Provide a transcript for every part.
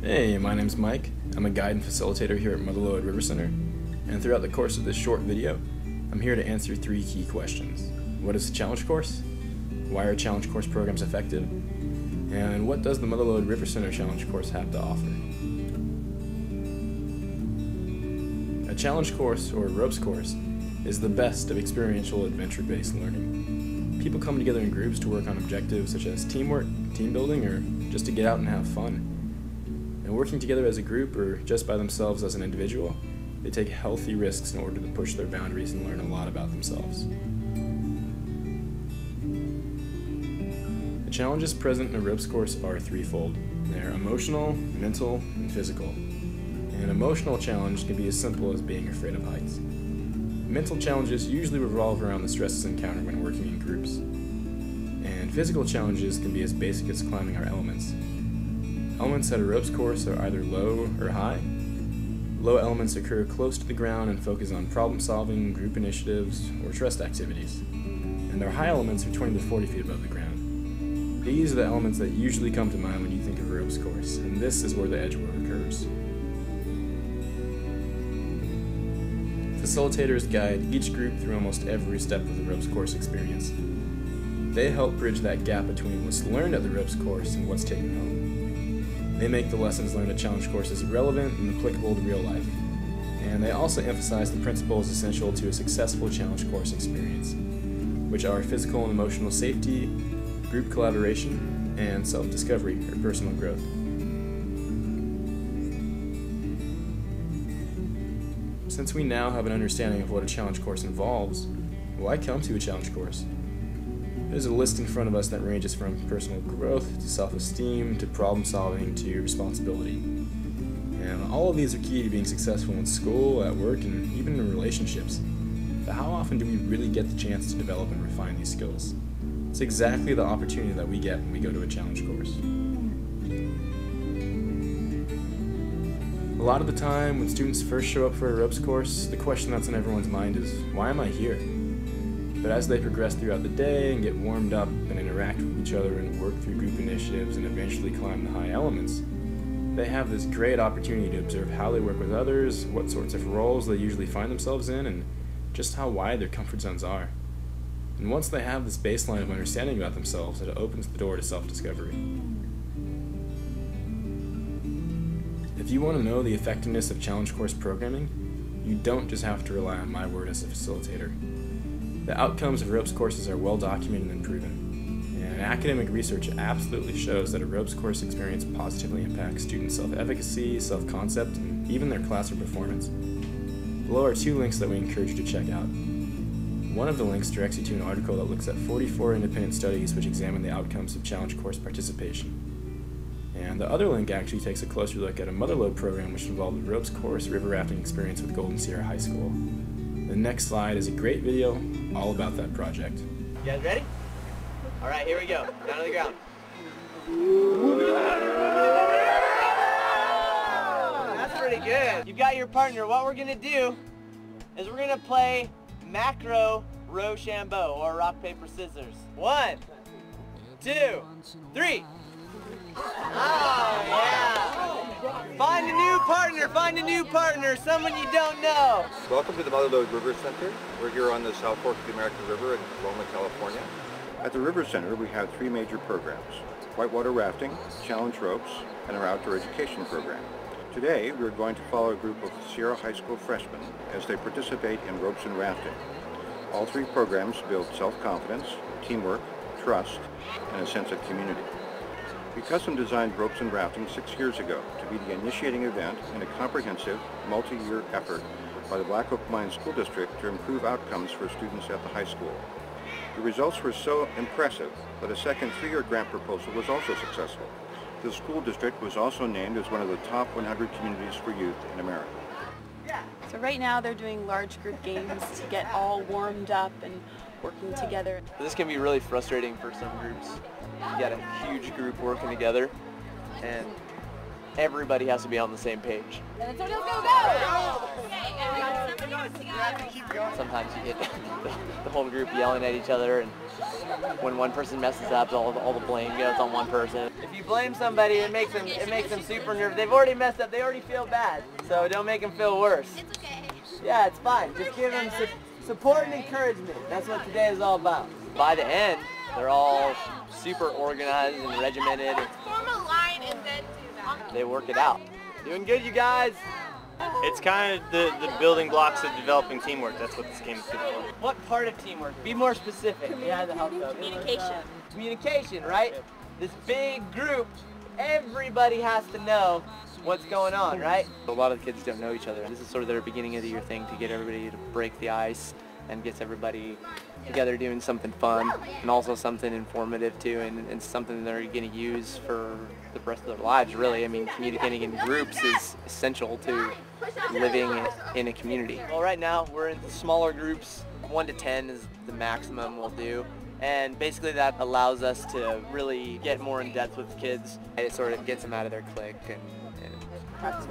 Hey, my name's Mike. I'm a guide and facilitator here at MaLode River Center, and throughout the course of this short video, I'm here to answer 3 key questions. What is a challenge course? Why are challenge course programs effective? And what does the MaLode River Center challenge course have to offer? A challenge course, or ropes course, is the best of experiential adventure-based learning. People come together in groups to work on objectives such as teamwork, team building, or just to get out and have fun. And working together as a group or just by themselves as an individual, they take healthy risks in order to push their boundaries and learn a lot about themselves. The challenges present in a ropes course are threefold. They're emotional, mental, and physical. An emotional challenge can be as simple as being afraid of heights. Mental challenges usually revolve around the stresses encountered when working in groups. And physical challenges can be as basic as climbing our elements. Elements at a ropes course are either low or high. Low elements occur close to the ground and focus on problem solving, group initiatives, or trust activities. And our high elements are 20 to 40 feet above the ground. These are the elements that usually come to mind when you think of a ropes course, and this is where the edge work occurs. Facilitators guide each group through almost every step of the ropes course experience. They help bridge that gap between what's learned at the ropes course and what's taken home. They make the lessons learned at challenge courses relevant and applicable to real life. And they also emphasize the principles essential to a successful challenge course experience, which are physical and emotional safety, group collaboration, and self-discovery or personal growth. Since we now have an understanding of what a challenge course involves, why come to a challenge course? There's a list in front of us that ranges from personal growth to self-esteem to problem solving to responsibility. And all of these are key to being successful in school, at work, and even in relationships. But how often do we really get the chance to develop and refine these skills? It's exactly the opportunity that we get when we go to a challenge course. A lot of the time, when students first show up for a ropes course, the question that's on everyone's mind is, why am I here? But as they progress throughout the day and get warmed up and interact with each other and work through group initiatives and eventually climb the high elements, they have this great opportunity to observe how they work with others, what sorts of roles they usually find themselves in, and just how wide their comfort zones are. And once they have this baseline of understanding about themselves, it opens the door to self-discovery. If you want to know the effectiveness of challenge course programming, you don't just have to rely on my word as a facilitator. The outcomes of ropes courses are well documented and proven, and academic research absolutely shows that a ropes course experience positively impacts student self-efficacy, self-concept, and even their classroom performance. Below are 2 links that we encourage you to check out. One of the links directs you to an article that looks at 44 independent studies which examine the outcomes of challenge course participation. And the other link actually takes a closer look at a MaLode program which involved a ropes course river rafting experience with Golden Sierra High School. The next slide is a great video all about that project. You guys ready? Alright, here we go. Down to the ground. That's pretty good. You've got your partner. What we're going to do is we're going to play macro Rochambeau, or rock, paper, scissors. 1, 2, 3. Oh, yeah. Find a new partner, someone you don't know. Welcome to the MaLode River Center. We're here on the South Fork of the American River in Loma, California. At the River Center, we have 3 major programs: whitewater rafting, challenge ropes, and our outdoor education program. Today, we're going to follow a group of Sierra High School freshmen as they participate in ropes and rafting. All 3 programs build self-confidence, teamwork, trust, and a sense of community. We custom designed ropes and rafting 6 years ago to be the initiating event in a comprehensive, multi-year effort by the Black Oak Mine School District to improve outcomes for students at the high school. The results were so impressive that a second 3-year grant proposal was also successful. The school district was also named as one of the top 100 communities for youth in America. So right now they're doing large group games to get all warmed up and working together. This can be really frustrating for some groups. You got a huge group working together, and everybody has to be on the same page. So just go! Sometimes you get the whole group yelling at each other, and when one person messes up, all the blame goes on one person. If you blame somebody, it makes them super nervous. They've already messed up. They already feel bad. So don't make them feel worse. It's okay. Yeah, it's fine. Just give them support and encouragement. That's what today is all about. By the end, they're all super organized and regimented. Form a line and then do that. They work it out. Doing good, you guys. It's kind of the building blocks of developing teamwork. That's what this game is good for. What part of teamwork? Be more specific. Yeah, the help code. Communication. Communication, right? This big group, everybody has to know what's going on, right? A lot of the kids don't know each other. This is sort of their beginning of the year thing to get everybody to break the ice and gets everybody together doing something fun and also something informative too, and something they're going to use for the rest of their lives, really. I mean, communicating in groups is essential to living in a community. Well, right now we're in smaller groups. 1 to 10 is the maximum we'll do. And basically that allows us to really get more in depth with the kids. It sort of gets them out of their clique and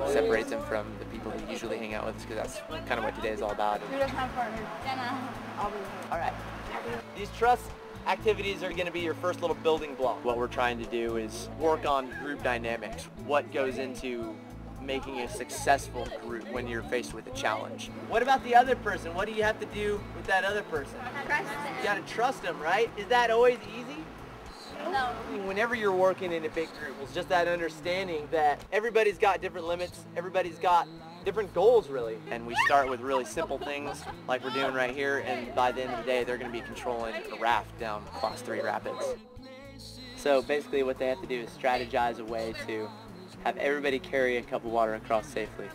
separates them from the people they usually hang out with, because that's kind of what today is all about. Who doesn't have a partner? Jenna. All right. These trust activities are going to be your first little building block. What we're trying to do is work on group dynamics. What goes into making a successful group when you're faced with a challenge. What about the other person? What do you have to do with that other person? Trust them. You got to trust them, right? Is that always easy? No. Whenever you're working in a big group, it's just that understanding that everybody's got different limits, everybody's got different goals, really. And we start with really simple things like we're doing right here, and by the end of the day, they're going to be controlling a raft down Class 3 rapids. So basically what they have to do is strategize a way to have everybody carry a cup of water across safely.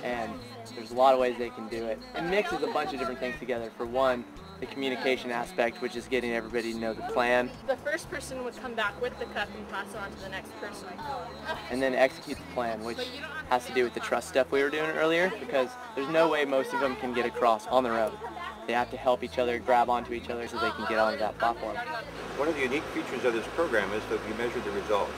And there's a lot of ways they can do it. It mixes a bunch of different things together. For one, the communication aspect, which is getting everybody to know the plan. The first person would come back with the cup and pass it on to the next person. And then execute the plan, which has to do with the trust stuff we were doing earlier, because there's no way most of them can get across on their own. They have to help each other, grab onto each other so they can get onto that platform. One of the unique features of this program is that we measure the results.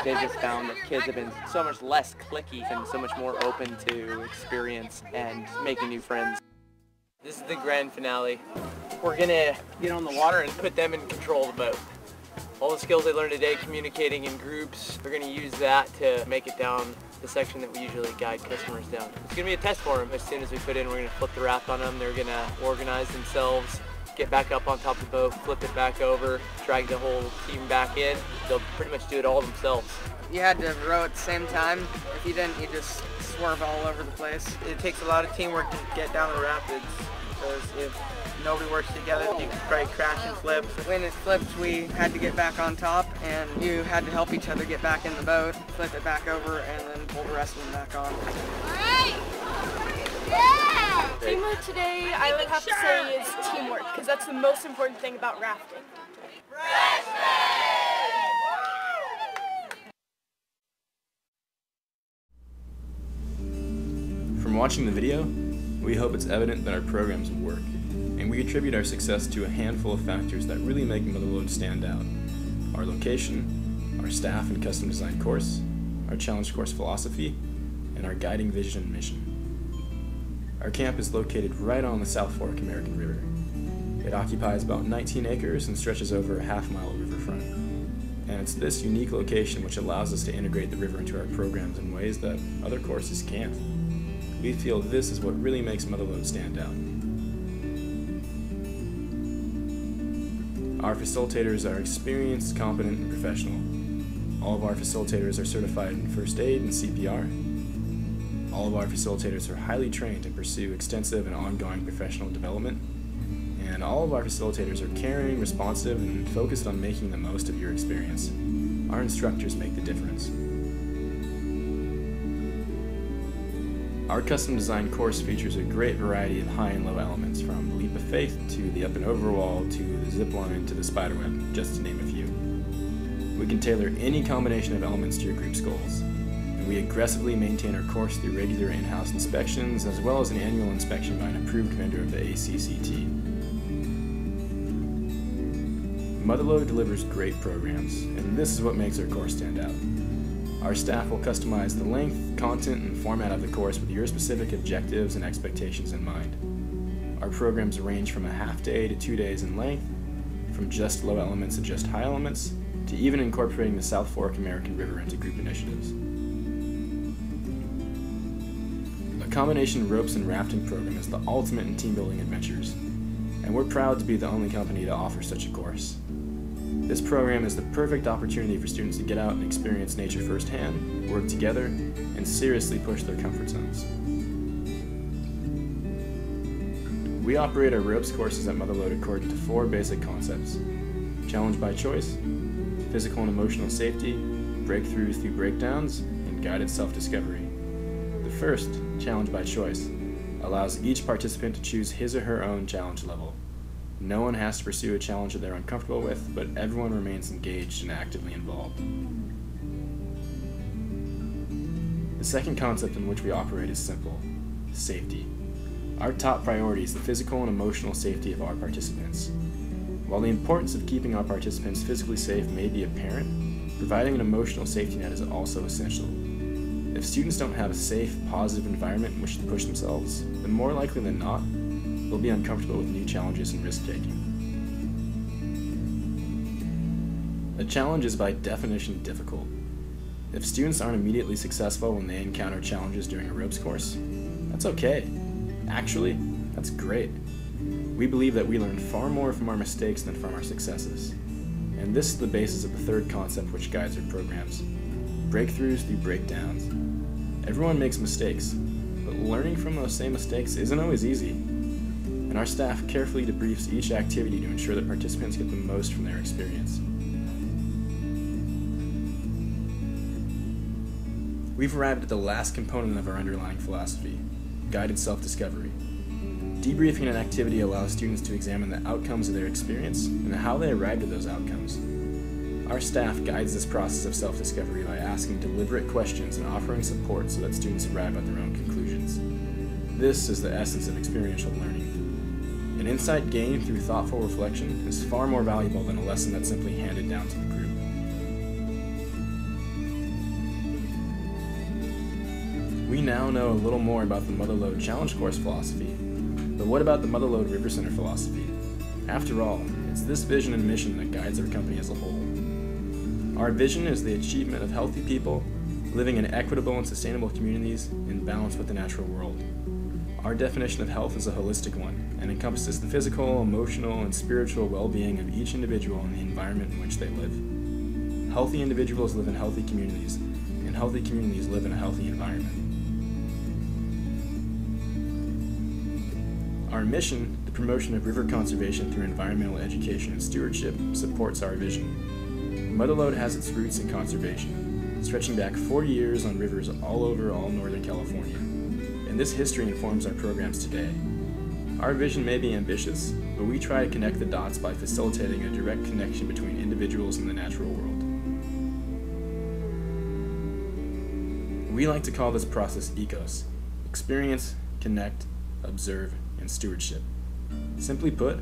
They just found that kids have been so much less cliquey and so much more open to experience and making new friends. This is the grand finale. We're gonna get on the water and put them in control of the boat. All the skills they learned today, communicating in groups, they're gonna use that to make it down the section that we usually guide customers down. It's gonna be a test for them. As soon as we put in, we're gonna flip the raft on them. They're gonna organize themselves, get back up on top of the boat, flip it back over, drag the whole team back in. They'll pretty much do it all themselves. You had to row at the same time. If you didn't, you just swerve all over the place. It takes a lot of teamwork to get down the rapids, because if nobody works together, you can probably crash and flip. When it flipped, we had to get back on top, and you had to help each other get back in the boat, flip it back over, and then pull the rest of them back on. Alright! Yeah! Teamwork today, I would have to say, is teamwork, because that's the most important thing about rafting. From watching the video, we hope it's evident that our programs work, and we attribute our success to a handful of factors that really make MaLode stand out. Our location, our staff and custom designed course, our challenge course philosophy, and our guiding vision and mission. Our camp is located right on the South Fork American River. It occupies about 19 acres and stretches over a half-mile riverfront. And it's this unique location which allows us to integrate the river into our programs in ways that other courses can't. We feel this is what really makes MaLode stand out. Our facilitators are experienced, competent, and professional. All of our facilitators are certified in first aid and CPR. All of our facilitators are highly trained to pursue extensive and ongoing professional development. And all of our facilitators are caring, responsive, and focused on making the most of your experience. Our instructors make the difference. Our custom designed course features a great variety of high and low elements, from the leap of faith to the up and over wall to the zip line to the spider web, just to name a few. We can tailor any combination of elements to your group's goals, and we aggressively maintain our course through regular in-house inspections as well as an annual inspection by an approved vendor of the ACCT. MaLode delivers great programs, and this is what makes our course stand out. Our staff will customize the length, content, and format of the course with your specific objectives and expectations in mind. Our programs range from a half day to 2 days in length, from just low elements to just high elements, to even incorporating the South Fork American River into group initiatives. A combination ropes and rafting program is the ultimate in team building adventures, and we're proud to be the only company to offer such a course. This program is the perfect opportunity for students to get out and experience nature firsthand, work together, and seriously push their comfort zones. We operate our ropes courses at MaLode according to 4 basic concepts: challenge by choice, physical and emotional safety, breakthroughs through breakdowns, and guided self-discovery. The first, challenge by choice, allows each participant to choose his or her own challenge level. No one has to pursue a challenge that they're uncomfortable with, but everyone remains engaged and actively involved. The second concept in which we operate is simple: safety. Our top priority is the physical and emotional safety of our participants. While the importance of keeping our participants physically safe may be apparent, providing an emotional safety net is also essential. If students don't have a safe, positive environment in which to push themselves, then more likely than not, they'll be uncomfortable with new challenges and risk-taking. A challenge is by definition difficult. If students aren't immediately successful when they encounter challenges during a ropes course, that's okay. Actually, that's great. We believe that we learn far more from our mistakes than from our successes. And this is the basis of the third concept which guides our programs: breakthroughs through breakdowns. Everyone makes mistakes, but learning from those same mistakes isn't always easy. And our staff carefully debriefs each activity to ensure that participants get the most from their experience. We've arrived at the last component of our underlying philosophy: guided self-discovery. Debriefing an activity allows students to examine the outcomes of their experience and how they arrived at those outcomes. Our staff guides this process of self-discovery by asking deliberate questions and offering support so that students arrive at their own conclusions. This is the essence of experiential learning. An insight gained through thoughtful reflection is far more valuable than a lesson that's simply handed down to the group. We now know a little more about the MaLode Challenge Course philosophy, but what about the MaLode River Center philosophy? After all, it's this vision and mission that guides our company as a whole. Our vision is the achievement of healthy people living in equitable and sustainable communities in balance with the natural world. Our definition of health is a holistic one and encompasses the physical, emotional, and spiritual well-being of each individual and the environment in which they live. Healthy individuals live in healthy communities, and healthy communities live in a healthy environment. Our mission, the promotion of river conservation through environmental education and stewardship, supports our vision. MaLode has its roots in conservation, stretching back 40 years on rivers all over Northern California, and this history informs our programs today. Our vision may be ambitious, but we try to connect the dots by facilitating a direct connection between individuals and the natural world. We like to call this process ECOS: experience, connect, observe, and stewardship. Simply put,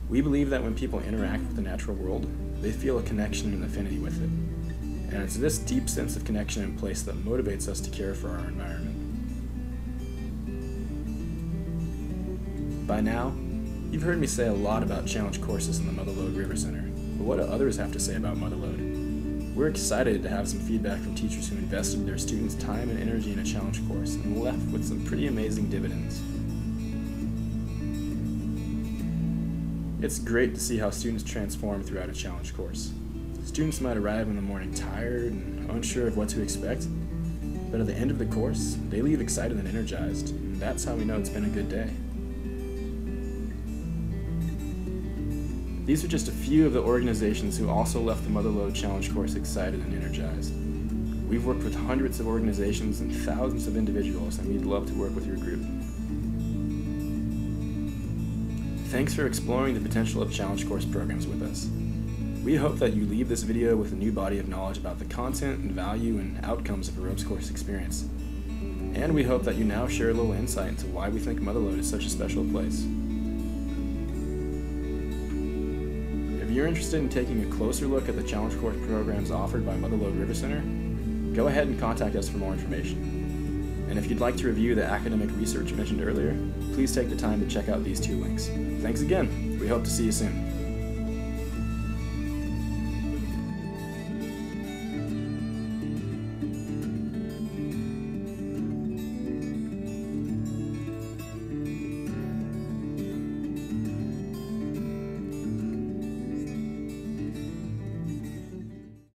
we believe that when people interact with the natural world, they feel a connection and affinity with it. And it's this deep sense of connection and place that motivates us to care for our environment. By now, you've heard me say a lot about challenge courses in the MaLode River Center, but what do others have to say about MaLode? We're excited to have some feedback from teachers who invested their students' time and energy in a challenge course and left with some pretty amazing dividends. It's great to see how students transform throughout a challenge course. Students might arrive in the morning tired and unsure of what to expect, but at the end of the course, they leave excited and energized, and that's how we know it's been a good day. These are just a few of the organizations who also left the MaLode Challenge course excited and energized. We've worked with hundreds of organizations and thousands of individuals, and we'd love to work with your group. Thanks for exploring the potential of challenge course programs with us. We hope that you leave this video with a new body of knowledge about the content and value and outcomes of a ropes course experience. And we hope that you now share a little insight into why we think MaLode is such a special place. If you're interested in taking a closer look at the challenge course programs offered by MaLode River Center, go ahead and contact us for more information. And if you'd like to review the academic research mentioned earlier, please take the time to check out these 2 links. Thanks again. We hope to see you soon.